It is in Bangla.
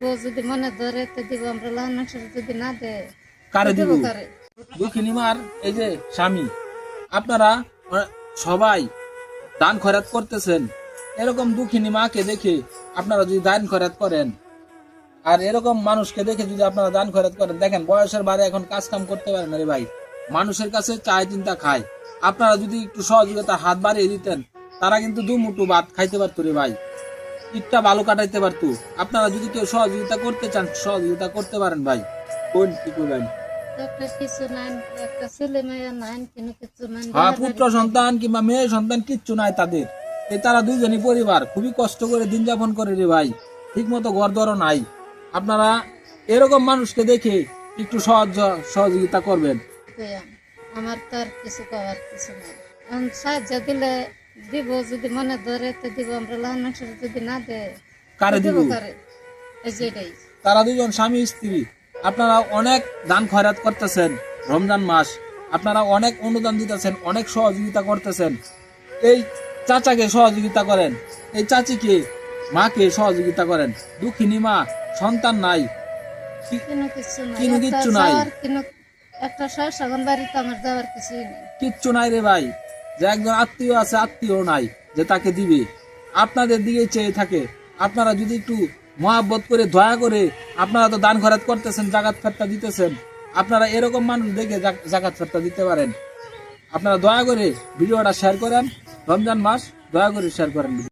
ও যদি মনে ধরে তো দিব, আমরা লাল মানুষের যদি না দেয় কারে দিব? কারে? দুঃখিনী মার এই যে স্বামী, আপনারা সবাই দান খয়রাত করতেছেন। এরকম দুঃখিনী মাকে দেখে আপনারা যদি দান খয়রাত করেন, আর এরকম মানুষকে দেখে যদি আপনারা দান খয়রাত করেন, দেখেন বয়সের বারে এখন কাজ কাম করতে পারেন না রে ভাই, মানুষের কাছে চায় চিন্তা খায়। আপনারা যদি একটু সহযোগিতা হাত বাড়িয়ে দিতেন, তারা কিন্তু দুমুঠো ভাত খাইতে পারতো রে ভাই, ঈদটা ভালো কাটাইতে পারতো। আপনারা যদি কেউ সহযোগিতা করতে চান, সহযোগিতা করতে পারেন ভাই। কোন কি করবেন? একটা কিছু নাই, একটা ছেলে মেয়ে নাই, কোনো কিছু নাই। হ্যাঁ, পুত্র সন্তান কিংবা মেয়ে সন্তান কিচ্ছু নাই তাদের। এই তারা দুইজনই পরিবার খুবই কষ্ট করে দিন যাপন করে রে ভাই, ঠিক মতো ঘর দরও নাই। আপনারা এরকম মানুষকে দেখে একটু সহযোগিতা করবেন। আমার তো আর কিছু করার কিছু নাই। সাহায্য দিলে দিব, যদি মনে ধরে তো দিব, আমরা লাল মানুষের যদি না দেয় কারে দিব? কারে? এই যে এটাই। তারা দুজন স্বামী স্ত্রী, আপনারা অনেক দান খয়রাত করতেছেন। রমজান মাস, আপনারা অনেক অনুদান দিতেছেন, অনেক সহযোগিতা করতেছেন। এই চাচাকে সহযোগিতা করেন, এই চাচিকে, মাকে সহযোগিতা করেন। দুঃখিনী মা, সন্তান নাই, কোনো কিছু নাই, কোনো কিচ্ছু নাই, একটা সাগন বাড়িতে আমার যাওয়ার কিছুই নেই। কিচ্ছু নাই রে ভাই। যে একজন আত্মীয় আছে, আত্মীয় নাই যে তাকে দিবে। আপনাদের দিকে চেয়ে থাকে। আপনারা যদি একটু মহাব্বত করে, দয়া করে, আপনারা তো দান খয়রাত করতেছেন, জাকাত ফেরতা দিতেছেন, আপনারা এরকম মানুষ দেখে জাকাত ফেরতা দিতে পারেন। আপনারা দয়া করে ভিডিওটা শেয়ার করেন। রমজান মাস, দয়া করে শেয়ার করেন।